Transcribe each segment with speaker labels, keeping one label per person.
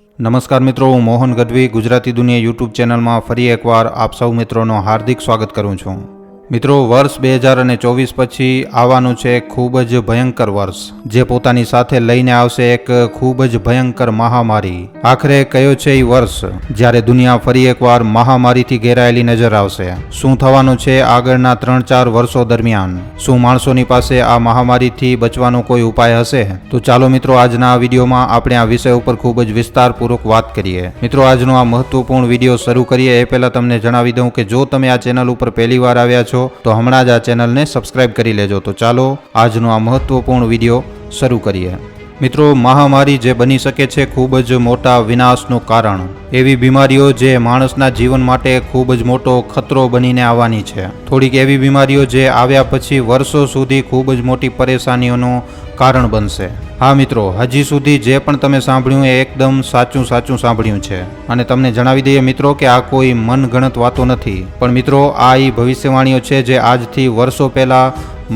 Speaker 1: નમસ્કાર મિત્રો, હું મોહન ગઢવી ગુજરાતી દુનિયા યુટ્યુબ ચેનલમાં ફરી એકવાર આપ સૌ મિત્રોનો હાર્દિક સ્વાગત કરું છું. મિત્રો, વર્ષ 2024 પછી આવવાનું છે ખૂબ જ ભયંકર વર્ષ, જે પોતાની સાથે લઈને આવશે એક ખૂબ જ ભયંકર મહામારી. આખરે કયો છે એ વર્ષ જ્યારે દુનિયા ફરી એકવાર મહામારીથી ઘેરાયેલી નજર આવશે. શું થવાનું છે આગળના 3-4 વર્ષો દરમિયાન? શું માણસોની પાસે આ મહામારીથી બચવાનો કોઈ ઉપાય હશે? તો ચાલો મિત્રો, આજના આ વિડીયોમાં આપણે આ વિષય ઉપર ખૂબ જ વિસ્તારપૂર્વક વાત કરીએ. મિત્રો, આજનો આ મહત્વપૂર્ણ વિડીયો શરૂ કરીએ એ પહેલા તમને જણાવી દઉં કે જો તમે આ ચેનલ ઉપર પહેલીવાર આવ્યા છો તો હમણાં જ આ ચેનલને સબસ્ક્રાઇબ કરી લેજો. તો ચાલો આજનો આ મહત્વપૂર્ણ વિડીયો શરૂ કરીએ. મિત્રો, મહામારી જે બની શકે છે ખૂબ જ મોટા વિનાશનું કારણ, એવી બીમારીઓ જે માણસના જીવન માટે ખૂબ જ મોટો ખતરો બનીને આવવાની છે. થોડીક એવી બીમારીઓ જે આવ્યા પછી વર્ષો સુધી ખૂબ જ મોટી પરેશાનીઓનું કારણ બનશે. હા મિત્રો, હજી સુધી જે પણ તમે સાંભળ્યું એ એકદમ સાચું સાંભળ્યું છે. અને તમને જણાવી દઈએ મિત્રો કે આ કોઈ મનગણત વાતો નથી, પણ મિત્રો આ એ ભવિષ્યવાણીઓ છે જે આજથી વર્ષો પહેલા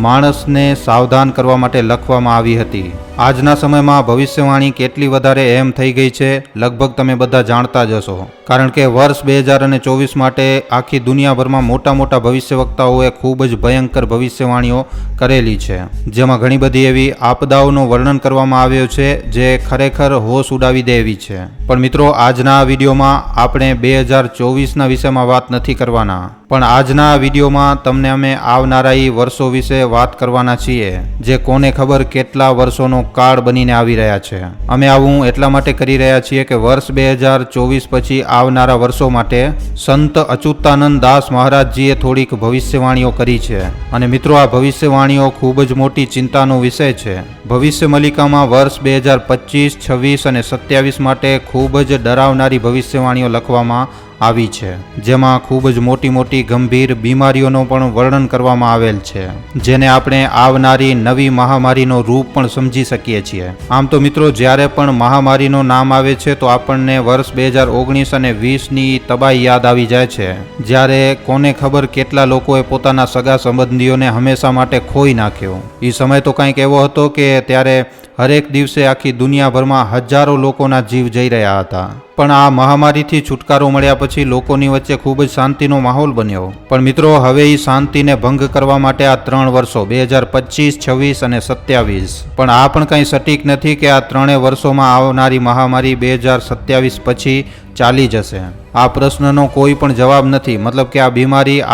Speaker 1: માણસને સાવધાન કરવા માટે લખવામાં આવી હતી. આજના સમયમાં ભવિષ્યવાણી કેટલી વધારે એમ થઈ ગઈ છે લગભગ તમે બધા જાણતા જ હશો. કારણ કે વર્ષ 2024 માટે આખી દુનિયાભરમાં મોટા ભવિષ્યવક્તાઓએ ખૂબ જ ભયંકર ભવિષ્યવાણીઓ કરેલી છે, જેમાં ઘણી બધી એવી આપદાઓનું વર્ણન કરવામાં આવ્યું છે જે ખરેખર હોશ ઉડાવી દે એવી છે. પણ મિત્રો, આજના વિડીયોમાં આપણે 2024ના વિષયમાં વાત નથી કરવાના, પણ આજના વિડીયોમાં તમને અમે આવનારા એ વર્ષો વિશે વાત કરવાના છીએ, જે કોને ખબર કેટલા વર્ષોનો કાળ બનીને આવી રહ્યા છે. અમે આવું એટલા માટે કરી રહ્યા છીએ કે વર્ષ 2024 પછી આવનારા વર્ષો માટે સંત અચ્યુતાનંદ દાસ મહારાજજીએ થોડીક ભવિષ્યવાણીઓ કરી છે. અને મિત્રો, આ ભવિષ્યવાણીઓ ખૂબ જ મોટી ચિંતાનો વિષય છે. ભવિષ્ય મલિકામાં વર્ષ 2025, 26 અને 27 માટે ખૂબ જ ડરાવનારી ભવિષ્યવાણીઓ લખવામાં આવી છે, જેમાં ખૂબ જ મોટી ગંભીર બીમારીઓનું પણ વર્ણન કરવામાં આવેલ છે, જેને આપણે આવનારી નવી મહામારીનો રૂપ પણ સમજી શકીએ છીએ. આમ તો મિત્રો, જ્યારે પણ મહામારીનું નામ આવે છે તો આપણને વર્ષ 2019 અને 20ની તબાહી યાદ આવી જાય છે, જ્યારે કોને ખબર કેટલા લોકોએ પોતાના સગા સંબંધીઓને હંમેશા માટે ખોઈ નાખ્યો. એ સમય તો કંઈક એવો હતો કે ત્યારે હરેક દિવસે આખી દુનિયાભરમાં હજારો લોકોના જીવ જઈ રહ્યા હતા. પણ આ મહામારીથી છુટકારો મળ્યા પછી લોકોની વચ્ચે ખૂબ જ શાંતિનો માહોલ બન્યો. પણ મિત્રો, હવે એ શાંતિને ભંગ કરવા માટે આ 3 વર્ષો 2025, 26 અને 27, પણ આ પણ કંઈ સટીક નથી કે આ 3 વર્ષોમાં આવનારી મહામારી 2027 પછી ચાલી જશે. આ પ્રશ્નનો કોઈ પણ જવાબ નથી. મતલબ કે આ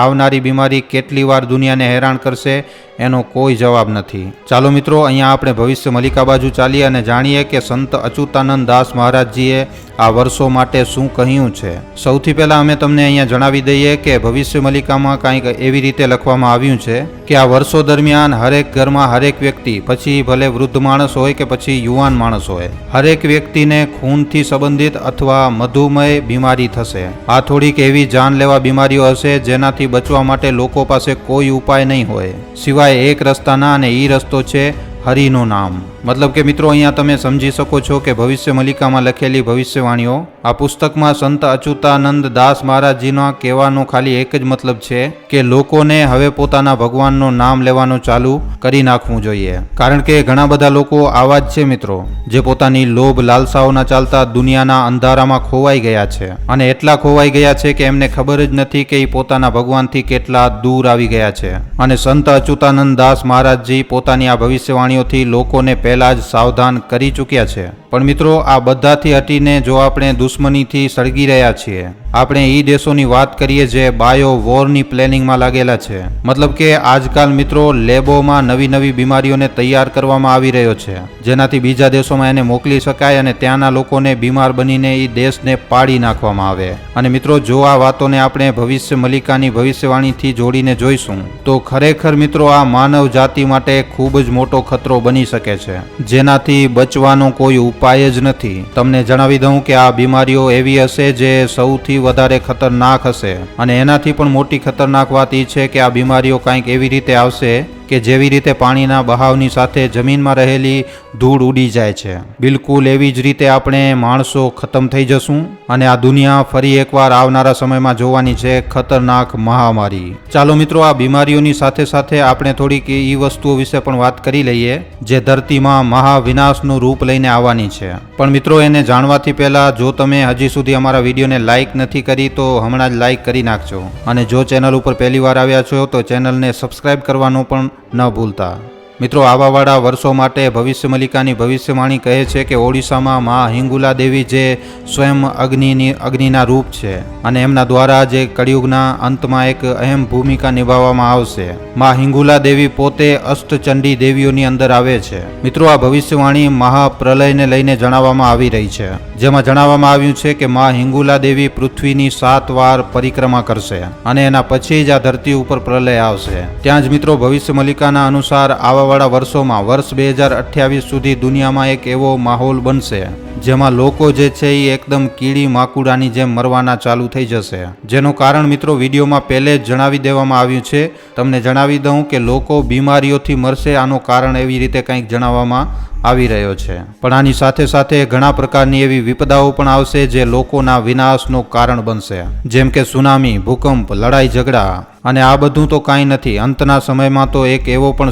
Speaker 1: આવનારી બીમારી કેટલી વાર દુનિયાને હેરાન કરશે એનો કોઈ જવાબ નથી. ચાલો મિત્રો, અહીંયા આપણે ભવિષ્ય મલિકા બાજુ ચાલીએ અને જાણીએ કે સંત અચ્યુતાનંદ દાસ મહારાજજીએ આ વર્ષો માટે શું કહ્યું છે. સૌથી પહેલા અમે તમને અહીંયા જણાવી દઈએ કે ભવિષ્ય મલિકામાં કંઈક એવી રીતે લખવામાં આવ્યું છે કે આ વર્ષો દરમિયાન હરેક ઘરમાં હરેક વ્યક્તિ, પછી ભલે વૃદ્ધ માણસ હોય કે પછી યુવાન માણસ હોય, હરેક વ્યક્તિને ખૂનથી સંબંધિત અથવા મધુમેહ બીમારી થશે. આ થોડીક એવી જાનલેવા બીમારીઓ હશે જેનાથી બચવા માટે લોકો પાસે કોઈ ઉપાય નહીં હોય સિવાય એક રસ્તાના, અને એ રસ્તો છે હરિનું નામ. મતલબ કે મિત્રો, અહીંયા તમે સમજી શકો છો કે ભવિષ્ય મલિકામાં લખેલી ભવિષ્યવાણીઓ, આ પુસ્તકમાં સંત અચ્યુતાનંદ દાસ મહારાજજીનો કહેવાનો ખાલી એક જ મતલબ છે કે લોકોને હવે પોતાના ભગવાનનું નામ લેવાનું ચાલુ કરી નાખવું જોઈએ. કારણ કે ઘણા બધા લોકો આવા જ છે મિત્રો, જે પોતાની લોભ લાલસાઓના ચાલતા દુનિયાના અંધારામાં ખોવાઈ ગયા છે, અને એટલા ખોવાઈ ગયા છે કે એમને ખબર જ નથી કે એ પોતાના ભગવાનથી કેટલા દૂર આવી ગયા છે. અને સંત અચ્યુતાનંદ દાસ મહારાજજી પોતાની આ ભવિષ્યવાણીઓથી લોકોને પહેલા જ સાવધાન કરી ચૂક્યા છે. પણ મિત્રો, આ બધાથી હટીને જો આપણે દુશ્મનીથી સળગી રહ્યા છીએ, આપણે એ દેશોની વાત કરીએ જે બાયો વોરની પ્લેનિંગમાં લાગેલા છે. મતલબ કે આજકાલ મિત્રો લેબોમાં નવી બીમારીઓને તૈયાર કરવામાં આવી રહ્યો છે, જેનાથી બીજા દેશોમાં એને મોકલી શકાય અને ત્યાંના લોકોને બીમાર બનીને એ દેશને પાડી નાખવામાં આવે. અને મિત્રો, જો આ વાતોને આપણે ભવિષ્ય મલિકાની ભવિષ્યવાણીથી જોડીને જોઈશું તો ખરેખર મિત્રો આ માનવ જાતિ માટે ખૂબ જ મોટો ખતરો બની શકે છે, જેનાથી બચવાનો કોઈ ઉપાય જ નથી. તમને જણાવી દઉં કે આ બીમારીઓ એવી હશે જે સૌથી વધારે ખતરનાક હશે, અને એનાથી પણ મોટી ખતરનાક વાત એ છે કે આ બીમારીઓ કંઈક એવી રીતે આવશે કે જેવી રીતે પાણીના બહાવની સાથે જમીનમાં રહેલી ધૂળ ઉડી જાય છે, બિલકુલ એવી જ રીતે આપણે માણસો ખતમ થઈ જશું અને આ દુનિયા ફરી એકવાર આવનારા સમયમાં જોવાની છે ખતરનાક મહામારી. ચાલો મિત્રો, આ બીમારીઓની સાથે સાથે આપણે થોડીક એ વસ્તુઓ વિશે પણ વાત કરી લઈએ જે ધરતીમાં મહાવિનાશનું રૂપ લઈને આવવાની છે. પણ મિત્રો, એને જાણવાથી પહેલા જો તમે હજી સુધી અમારા વિડીયોને લાઇક નથી કરી તો હમણાં જ લાઇક કરી નાખજો, અને જો ચેનલ ઉપર પહેલી વાર આવ્યા છો તો ચેનલને સબસ્ક્રાઇબ કરવાનું પણ ન ભૂલતા. મિત્રો, આવાવાળા વર્ષો માટે ભવિષ્ય મલિકાની ભવિષ્યવાણી કહે છે કે ઓડિશામાં મા હિંગુલા દેવી જે સ્વયં અગ્નિના રૂપ છે અને એમના દ્વારા જે કળિયુગના અંતમાં એક અહેમ ભૂમિકા નિભાવવામાં આવશે. મા હિંગુલા દેવી પોતે અષ્ટચંડી દેવીઓની અંદર આવે છે. મિત્રો, આ ભવિષ્યવાણી મહાપ્રલયને લઈને જણાવવામાં આવી રહી છે, જેમાં જણાવવામાં આવ્યું છે કે મા હિંગુલા દેવી પૃથ્વીની 7 વાર પરિક્રમા કરશે અને એના પછી જ આ ધરતી ઉપર પ્રલય આવશે. ત્યાં જ મિત્રો, ભવિષ્ય મલિકાના અનુસાર આવાવાળા વર્ષોમાં વર્ષ 2028 સુધી દુનિયામાં એક એવો માહોલ બનશે જેમાં લોકો જે છે એ એકદમ કીડી માકુડાની જેમ મરવાના ચાલુ થઈ જશે. જેનું કારણ મિત્રો વિડીયોમાં પહેલે જ જણાવી દેવામાં આવ્યું છે. તમને જણાવી દઉં કે લોકો બીમારીઓથી મરશે, આનું કારણ એવી રીતે કંઈક જણાવવામાં આવી રહ્યો છે. પણ આની સાથે સાથે ઘણા પ્રકારની એવી વિપદાઓ પણ આવશે જે લોકોના વિનાશનું કારણ બનશે, જેમ કે સુનામી, ભૂકંપ, લડાઈ ઝઘડા. અને આ બધું તો કાંઈ નથી. અંતના સમયમાં તો એક એવો પણ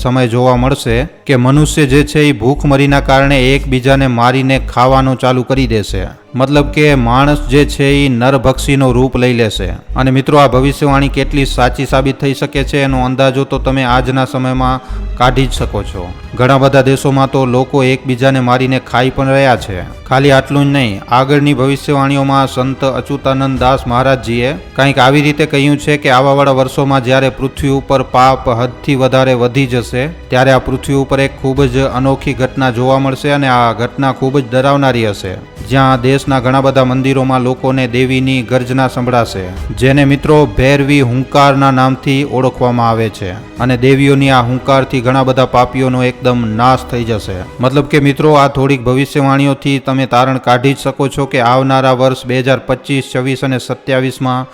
Speaker 1: સમય જોવા મળશે કે મનુષ્ય જે છે એ ભૂખમરીના કારણે એકબીજાને મારીને ખાવાનું ચાલુ કરી દેશે. મતલબ કે માણસ જે છે એ નરભક્ષીનો રૂપ લઈ લેશે. અને મિત્રો, આ ભવિષ્યવાણી કેટલી સાચી સાબિત થઈ શકે છે એનો અંદાજો તો તમે આજના સમયમાં કાઢી જ શકો છો. ઘણા બધા દેશોમાં તો લોકો એકબીજાને મારીને ખાઈ પણ રહ્યા છે. ખાલી આટલું જ નહીં, આગળની ભવિષ્યવાણીઓમાં સંત અચ્યુતાનંદ દાસ મહારાજજીએ કંઈક આવી રીતે કહ્યું છે કે આવાવાળા વર્ષોમાં જ્યારે પૃથ્વી ઉપર પાપ હદથી વધારે વધી જશે ત્યારે આ પૃથ્વી ઉપર એક ખૂબ જ અનોખી ઘટના જોવા મળશે અને આ ઘટના ખૂબ જ ડરાવનારી હશે, જ્યાં દેશના ઘણા બધા મંદિરોમાં લોકોને દેવીની ગર્જના સંભળાશે, જેને મિત્રો ભૈરવી હુંકારના નામથી ઓળખવામાં આવે છે. અને દેવીઓની આ હુંકારથી ઘણા બધા પાપીઓનો એકદમ નાશ થઈ જશે. મતલબ કે મિત્રો, આ થોડીક ભવિષ્યવાણીઓથી તમે તારણ કાઢી જ શકો છો કે આવનારા વર્ષ 2025, 26 અને 27માં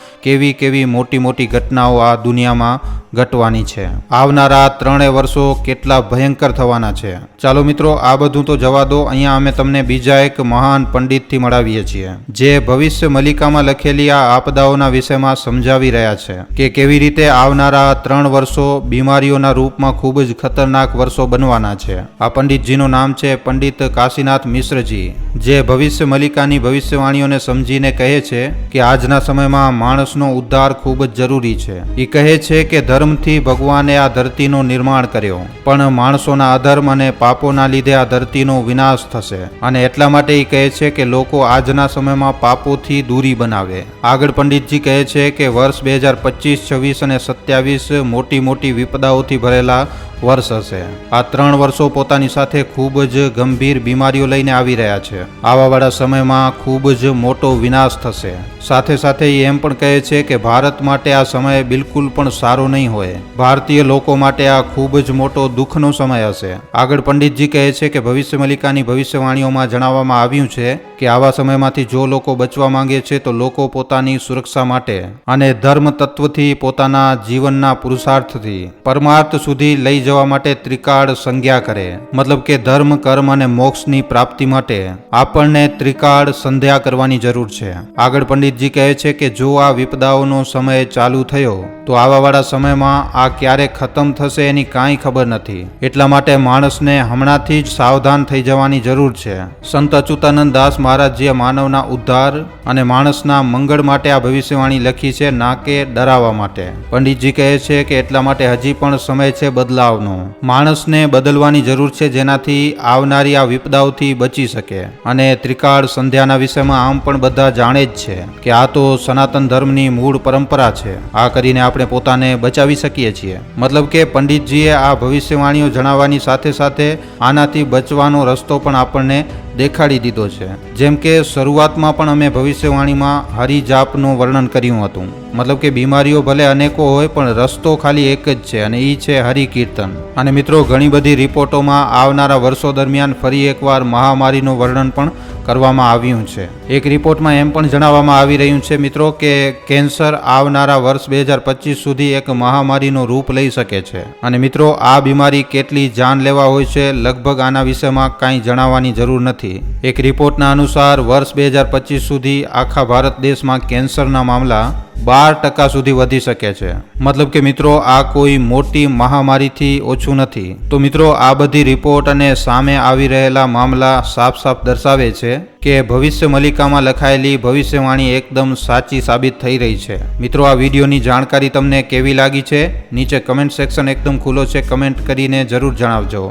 Speaker 1: કેવી મોટી મોટી ઘટનાઓ આ દુનિયામાં ઘટવાની છે. આવનારા 3 વર્ષો કેટલા ભયંકર થવાના છે. ચાલો મિત્રો, આ બધું તો જવા દો. અહીંયા અમે તમને બીજા એક મહાન પંડિતથી મળાવીએ છીએ જે ભવિષ્ય મલિકામાં લખેલી આ આપદાઓના વિષયમાં સમજાવી રહ્યા છે કે કેવી રીતે આવનારા 3 વર્ષો બીમારીઓના રૂપમાં ખૂબ જ ખતરનાક વર્ષો બનવાના છે. આ પંડિતજીનું નામ છે પંડિત કાશીનાથ મિશ્રજી, જે ભવિષ્ય મલિકાની ભવિષ્યવાણીઓને સમજીને કહે છે કે આજના સમયમાં માણસનો ઉદ્ધાર ખૂબ જ જરૂરી છે. એ કહે છે કે ધર્મથી ભગવાને આ ધરતીનું નિર્માણ કર્યો, પણ માણસોના અધર્મ અને પાપોના લીધે આ ધરતીનો વિનાશ થશે અને એટલા માટે એ કહે છે કે લોકો આજના સમયમાં પાપોથી દૂરી બનાવે. આગળ પંડિતજી કહે છે કે વર્ષ 2025, 26 અને 27 મોટી વિપદાઓથી ભરેલા વર્ષ હશે. આ 3 વર્ષો પોતાની સાથે ખૂબ જ ગંભીર બીમારીઓ લઈને આવી રહ્યા છે. આવાવાળા સમયમાં ખૂબ જ મોટો વિનાશ થશે. સાથે સાથે એમ પણ કહે છે કે ભારત માટે આ સમય બિલકુલ પણ સારો નહીં હોય. ભારતીય લોકો માટે આ ખૂબ જ મોટો દુઃખનો સમય હશે. આગળ પંડિતજી કહે છે કે ભવિષ્ય મલિકાની ભવિષ્યવાણીઓમાં જણાવવામાં આવ્યું છે કે આવા સમયમાંથી જો લોકો બચવા માંગે છે તો લોકો પોતાની સુરક્ષા માટે અને ધર્મ તત્વથી પોતાના જીવનના પુરુષાર્થથી પરમાર્થ સુધી લઈ જવા માટે ત્રિકાળ સંજ્ઞા કરે. મતલબ કે ધર્મ, કર્મ અને મોક્ષની પ્રાપ્તિ માટે આપણને ત્રિકાળ સંધ્યા કરવાની જરૂર છે. આગળ પંડિતજી કહે છે કે જો આ વિપદાઓનો સમય ચાલુ થયો તો આવાવાળા સમયમાં આ ક્યારે ખતમ થશે એની કાંઈ ખબર નથી. એટલા માટે માણસને હમણાંથી જ સાવધાન થઈ જવાની જરૂર છે. સંત અચ્યુતાનંદ દાસ મહારાજજીએ માનવના ઉદ્ધાર અને માણસના મંગળ માટે આ ભવિષ્યવાણી લખી છે, ના કે ડરાવવા માટે. પંડિતજી કહે છે કે એટલા માટે હજી પણ સમય છે બદલાવનો. માણસને બદલવાની જરૂર છે જેનાથી આવનારી આ વિપદાઓથી બચી શકે. અને ત્રિકાળ સંધ્યાના વિષયમાં આમ પણ બધા જાણે જ છે કે આ તો સનાતન ધર્મની મૂળ પરંપરા છે. આ કરીને આપણે પોતાને બચાવી શકીએ છીએ. મતલબ કે પંડિતજીએ આ ભવિષ્યવાણીઓ જણાવવાની સાથે સાથે આનાથી બચવાનો રસ્તો પણ આપણને દેખાડી દીધો છે. જેમ કે શરૂઆતમાં પણ અમે ભવિષ્યવાણીમાં હરિજાપનું વર્ણન કર્યું હતું. મતલબ કે બીમારીઓ ભલે અનેકો હોય પણ રસ્તો ખાલી એક જ છે અને એ છે હરિકીર્તન. અને મિત્રો ઘણી બધી રિપોર્ટોમાં આવનારા વર્ષો દરમિયાન ફરી એકવાર મહામારીનું વર્ણન પણ કરવામાં આવ્યું છે. એક રિપોર્ટમાં એમ પણ જણાવવામાં આવી રહ્યું છે મિત્રો કે કેન્સર આવનારા વર્ષ 2025 સુધી એક મહામારીનું રૂપ લઈ શકે છે. અને મિત્રો આ બીમારી કેટલી જાનલેવા હોય છે લગભગ આના વિષયમાં કાંઈ જણાવવાની જરૂર નથી. એક રિપોર્ટના અનુસાર વર્ષ 2025 સુધી આખા ભારત દેશમાં કેન્સરના મામલા 12% સુધી વધી શકે છે. મતલબ કે મિત્રો આ કોઈ મોટી મહામારીથી ઓછું નથી. તો મિત્રો આ બધી રિપોર્ટ અને સામે આવી રહેલા મામલા સાફ દર્શાવે છે કે ભવિષ્ય મલિકામાં લખાયેલી ભવિષ્યવાણી એકદમ સાચી સાબિત થઈ રહી છે. મિત્રો આ વિડીયોની જાણકારી તમને કેવી લાગી છે? નીચે કમેન્ટ સેક્શન એકદમ ખુલ્લો છે, કમેન્ટ કરીને જરૂર જણાવજો.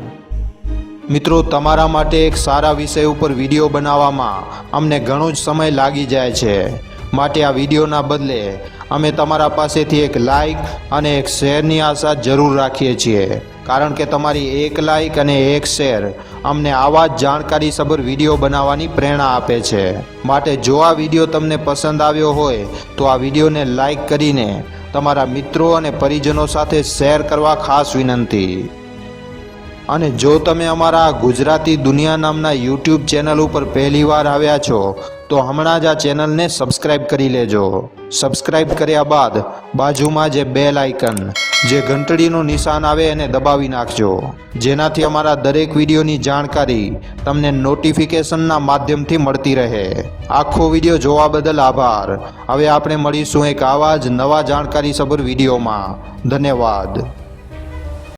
Speaker 2: મિત્રો તમારા માટે એક સારા વિષય ઉપર વિડીયો બનાવવામાં અમને ઘણો જ સમય લાગી જાય છે, માટે આ વિડીયોના બદલે અમે તમારા પાસેથી એક લાઇક અને એક શેરની આશા જરૂર રાખીએ છીએ, કારણ કે તમારી એક લાઇક અને એક શેર અમને આવા જ જાણકારીસભર વિડીયો બનાવવાની પ્રેરણા આપે છે. માટે જો આ વિડીયો તમને પસંદ આવ્યો હોય તો આ વિડીયોને લાઇક કરીને તમારા મિત્રો અને પરિજનો સાથે શેર કરવા ખાસ વિનંતી. અને જો તમે અમારા ગુજરાતી દુનિયા નામના યુટ્યુબ ચેનલ ઉપર પહેલીવાર આવ્યા છો તો હમણાં જ આ ચેનલને સબસ્ક્રાઇબ કરી લેજો. સબસ્ક્રાઇબ કર્યા બાદ બાજુમાં જે બેલ આઇકન જે ઘંટડીનું નિશાન આવે એને દબાવી નાખજો, જેનાથી અમારા દરેક વિડીયોની જાણકારી તમને નોટિફિકેશનના માધ્યમથી મળતી રહે. આખો વિડીયો જોવા બદલ આભાર. હવે આપણે મળીશું એક આવા જ નવા જાણકારીસભર વિડીયોમાં. ધન્યવાદ.